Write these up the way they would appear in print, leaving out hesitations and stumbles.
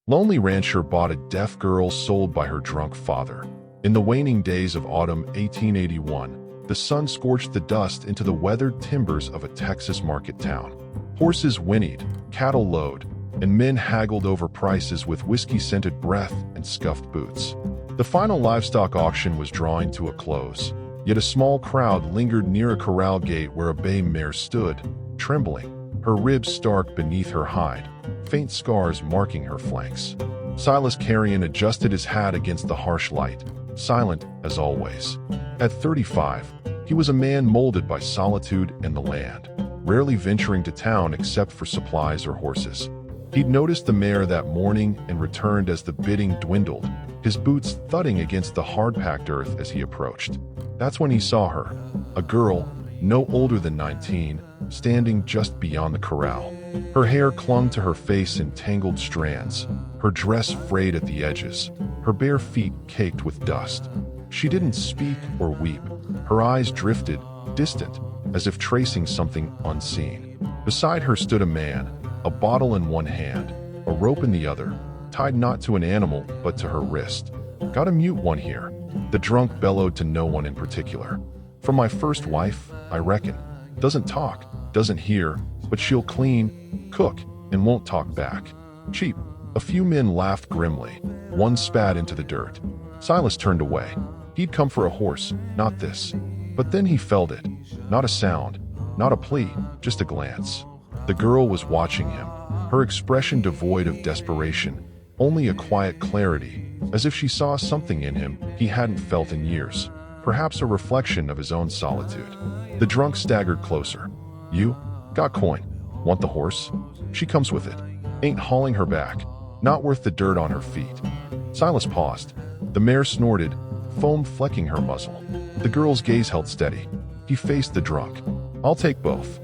Lonely rancher bought a deaf girl sold by her drunk father. In the waning days of autumn 1881, the sun scorched the dust into the weathered timbers of a Texas market town. Horses whinnied, cattle lowed, and men haggled over prices with whiskey-scented breath and scuffed boots. The final livestock auction was drawing to a close, yet a small crowd lingered near a corral gate where a bay mare stood, trembling, her ribs stark beneath her hide, faint scars marking her flanks. Silas Carrion adjusted his hat against the harsh light, silent as always. At 35, he was a man molded by solitude and the land, rarely venturing to town except for supplies or horses. He'd noticed the mare that morning and returned as the bidding dwindled, his boots thudding against the hard-packed earth as he approached. That's when he saw her, a girl, no older than 19, standing just beyond the corral. Her hair clung to her face in tangled strands, her dress frayed at the edges, her bare feet caked with dust. She didn't speak or weep. Her eyes drifted, distant, as if tracing something unseen. Beside her stood a man, a bottle in one hand, a rope in the other, tied not to an animal but to her wrist. "Got a mute one here," the drunk bellowed to no one in particular. "From my first wife, I reckon. Doesn't talk, doesn't hear, but she'll clean, cook, and won't talk back. Cheap." A few men laughed grimly. One spat into the dirt. Silas turned away. He'd come for a horse, not this. But then he felt it. Not a sound, not a plea, just a glance. The girl was watching him, her expression devoid of desperation, only a quiet clarity, as if she saw something in him he hadn't felt in years, perhaps a reflection of his own solitude. The drunk staggered closer. "You? Got coin. Want the horse? She comes with it. Ain't hauling her back. Not worth the dirt on her feet." Silas paused. The mare snorted, foam flecking her muzzle. The girl's gaze held steady. He faced the drunk. "I'll take both."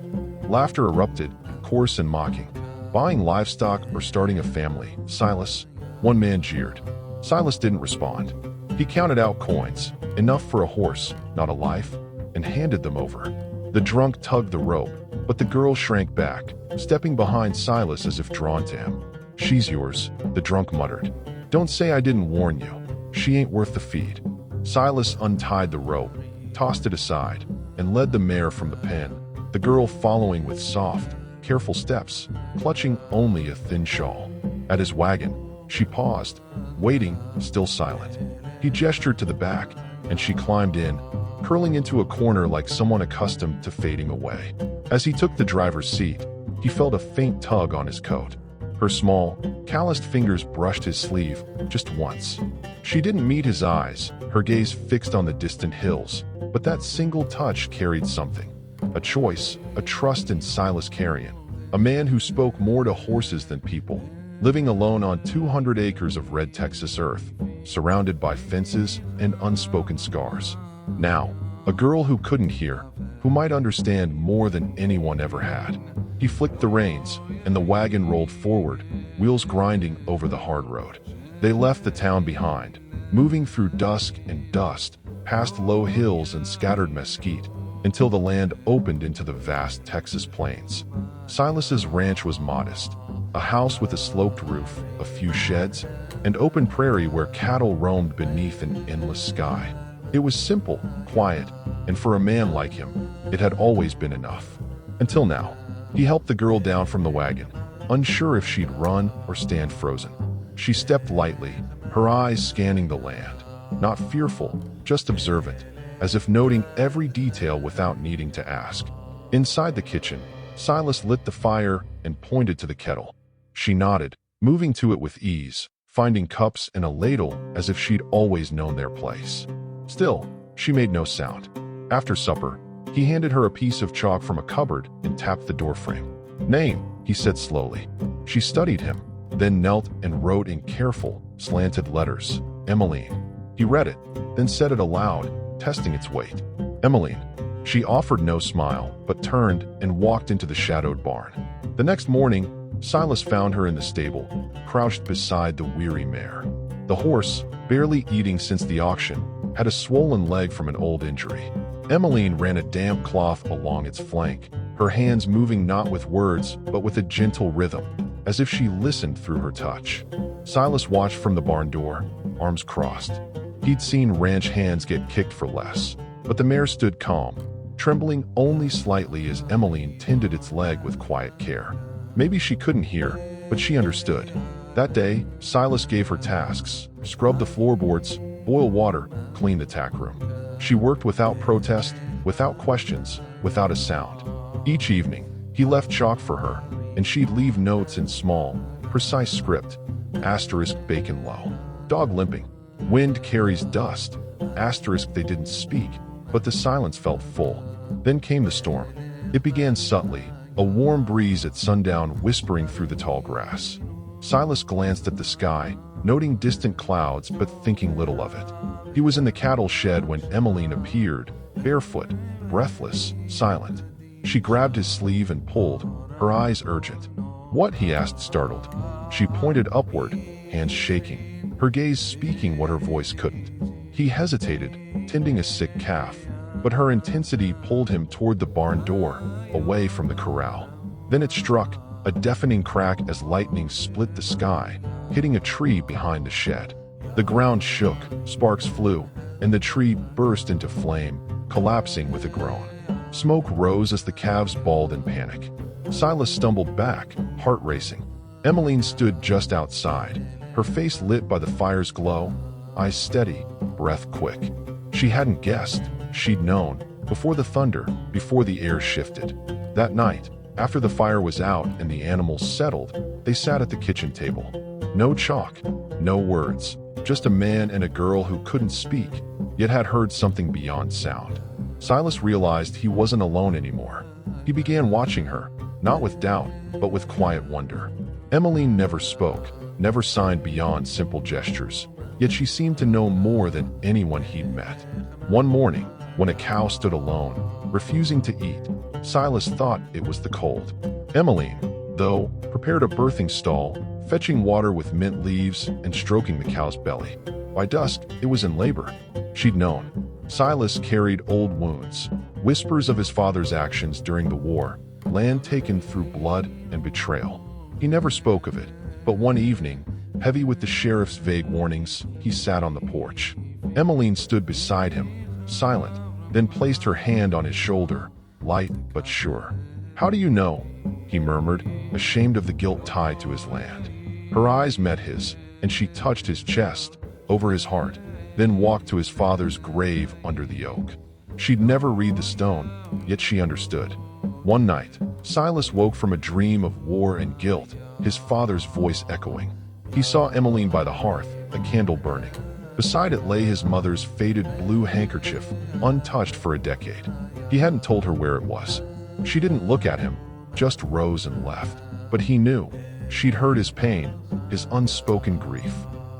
Laughter erupted, coarse and mocking. "Buying livestock or starting a family, Silas?" One man jeered. Silas didn't respond. He counted out coins, enough for a horse, not a life, and handed them over. The drunk tugged the rope, but the girl shrank back, stepping behind Silas as if drawn to him. "She's yours," the drunk muttered. "Don't say I didn't warn you. She ain't worth the feed." Silas untied the rope, tossed it aside, and led the mare from the pen, the girl following with soft, careful steps, clutching only a thin shawl. At his wagon, she paused, waiting, still silent. He gestured to the back, and she climbed in, curling into a corner like someone accustomed to fading away. As he took the driver's seat, he felt a faint tug on his coat. Her small, calloused fingers brushed his sleeve, just once. She didn't meet his eyes, her gaze fixed on the distant hills, but that single touch carried something. A choice, a trust in Silas Carrion, a man who spoke more to horses than people, living alone on 200 acres of red Texas earth, surrounded by fences and unspoken scars. Now, a girl who couldn't hear, who might understand more than anyone ever had. He flicked the reins, and the wagon rolled forward, wheels grinding over the hard road. They left the town behind, moving through dusk and dust, past low hills and scattered mesquite, until the land opened into the vast Texas plains. Silas's ranch was modest, a house with a sloped roof, a few sheds, and open prairie where cattle roamed beneath an endless sky. It was simple, quiet, and for a man like him, it had always been enough. Until now. He helped the girl down from the wagon, unsure if she'd run or stand frozen. She stepped lightly, her eyes scanning the land, not fearful, just observant, as if noting every detail without needing to ask. Inside the kitchen, Silas lit the fire and pointed to the kettle. She nodded, moving to it with ease, finding cups and a ladle as if she'd always known their place. Still, she made no sound. After supper, he handed her a piece of chalk from a cupboard and tapped the doorframe. "Name," he said slowly. She studied him, then knelt and wrote in careful, slanted letters, "Emmeline." He read it, then said it aloud, testing its weight. "Emmeline." She offered no smile, but turned and walked into the shadowed barn. The next morning, Silas found her in the stable, crouched beside the weary mare. The horse, barely eating since the auction, had a swollen leg from an old injury. Emmeline ran a damp cloth along its flank, her hands moving not with words but with a gentle rhythm, as if she listened through her touch. Silas watched from the barn door, arms crossed. He'd seen ranch hands get kicked for less, but the mare stood calm, trembling only slightly as Emmeline tended its leg with quiet care. Maybe she couldn't hear, but she understood. That day, Silas gave her tasks: scrub the floorboards, boil water, clean the tack room. She worked without protest, without questions, without a sound. Each evening, he left chalk for her, and she'd leave notes in small, precise script. Asterisk bacon low. Dog limping. Wind carries dust. Asterisk they didn't speak, but the silence felt full. Then came the storm. It began subtly, a warm breeze at sundown whispering through the tall grass. Silas glanced at the sky, noting distant clouds but thinking little of it. He was in the cattle shed when Emmeline appeared, barefoot, breathless, silent. She grabbed his sleeve and pulled, her eyes urgent. "What?" he asked, startled. She pointed upward, hands shaking, her gaze speaking what her voice couldn't. He hesitated, tending a sick calf, but her intensity pulled him toward the barn door, away from the corral. Then it struck, a deafening crack as lightning split the sky, hitting a tree behind the shed. The ground shook, sparks flew, and the tree burst into flame, collapsing with a groan. Smoke rose as the calves bawled in panic. Silas stumbled back, heart racing. Emmeline stood just outside, her face lit by the fire's glow, eyes steady, breath quick. She hadn't guessed, she'd known, before the thunder, before the air shifted. That night, after the fire was out and the animals settled, they sat at the kitchen table. No chalk, no words, just a man and a girl who couldn't speak, yet had heard something beyond sound. Silas realized he wasn't alone anymore. He began watching her, not with doubt, but with quiet wonder. Emmeline never spoke, never signed beyond simple gestures, yet she seemed to know more than anyone he'd met. One morning, when a cow stood alone, refusing to eat, Silas thought it was the cold. Emmeline, though, prepared a birthing stall, fetching water with mint leaves and stroking the cow's belly. By dusk, it was in labor. She'd known. Silas carried old wounds, whispers of his father's actions during the war, land taken through blood and betrayal. He never spoke of it, but one evening, heavy with the sheriff's vague warnings, he sat on the porch. Emmeline stood beside him, silent, then placed her hand on his shoulder, light but sure. "How do you know?" he murmured, ashamed of the guilt tied to his land. Her eyes met his, and she touched his chest, over his heart, then walked to his father's grave under the oak. She'd never read the stone, yet she understood. One night, Silas woke from a dream of war and guilt, his father's voice echoing. He saw Emmeline by the hearth, a candle burning. Beside it lay his mother's faded blue handkerchief, untouched for a decade. He hadn't told her where it was. She didn't look at him, just rose and left. But he knew. She'd heard his pain, his unspoken grief.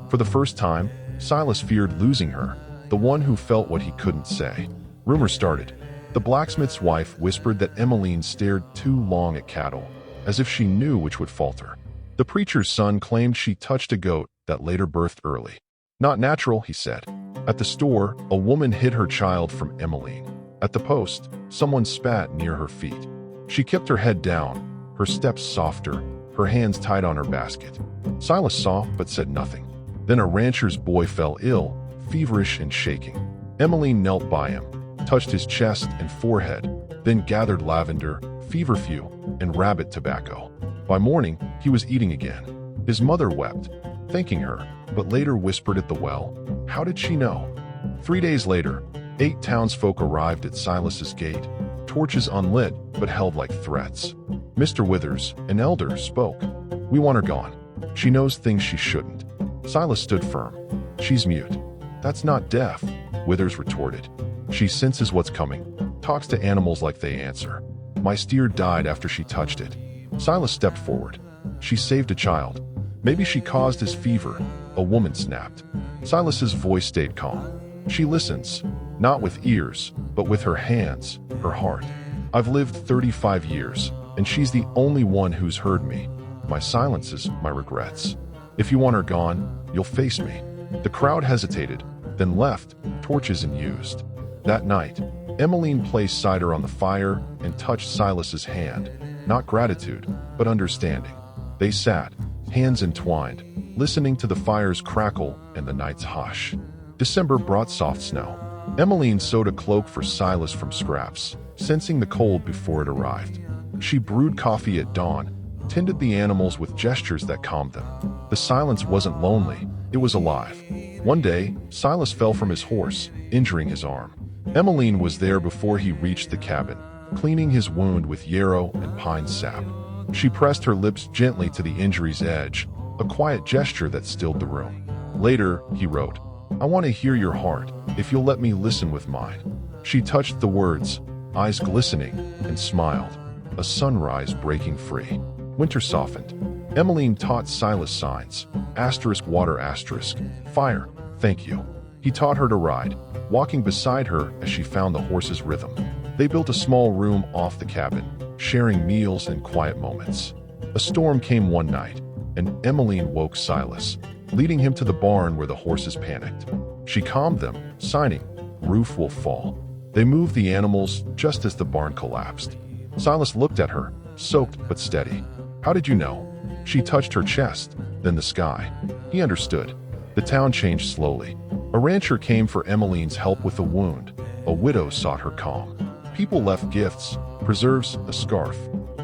For the first time, Silas feared losing her, the one who felt what he couldn't say. Rumors started. The blacksmith's wife whispered that Emmeline stared too long at cattle, as if she knew which would falter. The preacher's son claimed she touched a goat that later birthed early. "Not natural," he said. At the store, a woman hid her child from Emmeline. At the post, someone spat near her feet. She kept her head down, her steps softer, her hands tight on her basket. Silas saw, but said nothing. Then a rancher's boy fell ill, feverish and shaking. Emmeline knelt by him, touched his chest and forehead, then gathered lavender, feverfew, and rabbit tobacco. By morning, he was eating again. His mother wept, thanking her, but later whispered at the well. How did she know? 3 days later, 8 townsfolk arrived at Silas's gate, torches unlit but held like threats. Mr. Withers, an elder, spoke. "We want her gone. She knows things she shouldn't." Silas stood firm. "She's mute." "That's not deaf," Withers retorted. "She senses what's coming, talks to animals like they answer. My steer died after she touched it." Silas stepped forward. "She saved a child. Maybe she caused his fever," a woman snapped. Silas's voice stayed calm. "She listens, not with ears, but with her hands, her heart. I've lived 35 years, and she's the only one who's heard me. My silences, my regrets. If you want her gone, you'll face me." The crowd hesitated, then left, torches unused. That night, Emmeline placed cider on the fire and touched Silas's hand, not gratitude, but understanding. They sat, hands entwined, listening to the fire's crackle and the night's hush. December brought soft snow. Emmeline sewed a cloak for Silas from scraps, sensing the cold before it arrived. She brewed coffee at dawn, tended the animals with gestures that calmed them. The silence wasn't lonely, it was alive. One day, Silas fell from his horse, injuring his arm. Emmeline was there before he reached the cabin, cleaning his wound with yarrow and pine sap. She pressed her lips gently to the injury's edge, a quiet gesture that stilled the room. Later, he wrote, "I want to hear your heart, if you'll let me listen with mine." She touched the words, eyes glistening, and smiled, a sunrise breaking free. Winter softened. Emmeline taught Silas signs, water, fire, thank you. He taught her to ride, walking beside her as she found the horse's rhythm. They built a small room off the cabin, sharing meals and quiet moments. A storm came one night, and Emmeline woke Silas, leading him to the barn where the horses panicked. She calmed them, signing, "Roof will fall." They moved the animals just as the barn collapsed. Silas looked at her, soaked but steady. "How did you know?" She touched her chest, then the sky. He understood. The town changed slowly. A rancher came for Emmeline's help with a wound. A widow sought her calm. People left gifts, preserves, a scarf.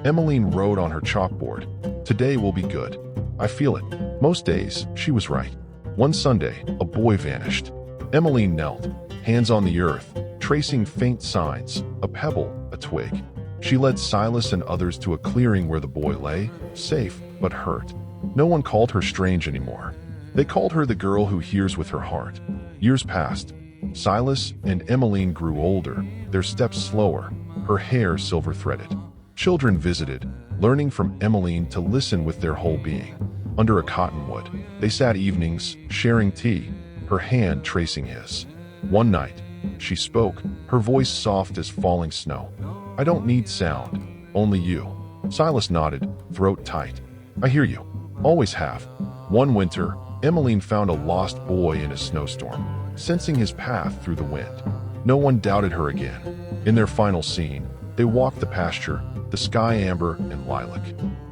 Emmeline wrote on her chalkboard, "Today will be good. I feel it." Most days, she was right. One Sunday, a boy vanished. Emmeline knelt, hands on the earth, tracing faint signs, a pebble, a twig. She led Silas and others to a clearing where the boy lay, safe but hurt. No one called her strange anymore. They called her the girl who hears with her heart. Years passed. Silas and Emmeline grew older, their steps slower, her hair silver-threaded. Children visited, learning from Emmeline to listen with their whole being. Under a cottonwood, they sat evenings, sharing tea, her hand tracing his. One night, she spoke, her voice soft as falling snow. "I don't need sound, only you." Silas nodded, throat tight. "I hear you. Always have." One winter, Emmeline found a lost boy in a snowstorm, sensing his path through the wind. No one doubted her again. In their final scene, they walked the pasture, the sky amber and lilac.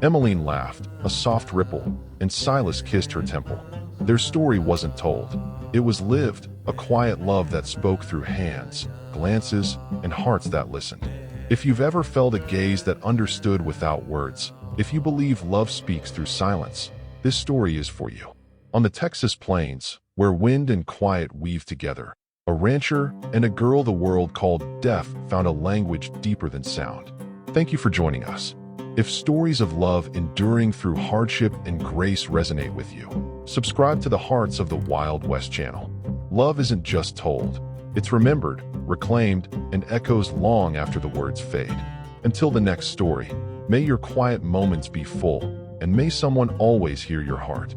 Emmeline laughed, a soft ripple, and Silas kissed her temple. Their story wasn't told. It was lived, a quiet love that spoke through hands, glances, and hearts that listened. If you've ever felt a gaze that understood without words, if you believe love speaks through silence, this story is for you. On the Texas plains, where wind and quiet weave together, a rancher and a girl the world called deaf found a language deeper than sound. Thank you for joining us. If stories of love enduring through hardship and grace resonate with you, subscribe to the Hearts of the Wild West channel. Love isn't just told, it's remembered, reclaimed, and echoes long after the words fade. Until the next story, may your quiet moments be full, and may someone always hear your heart.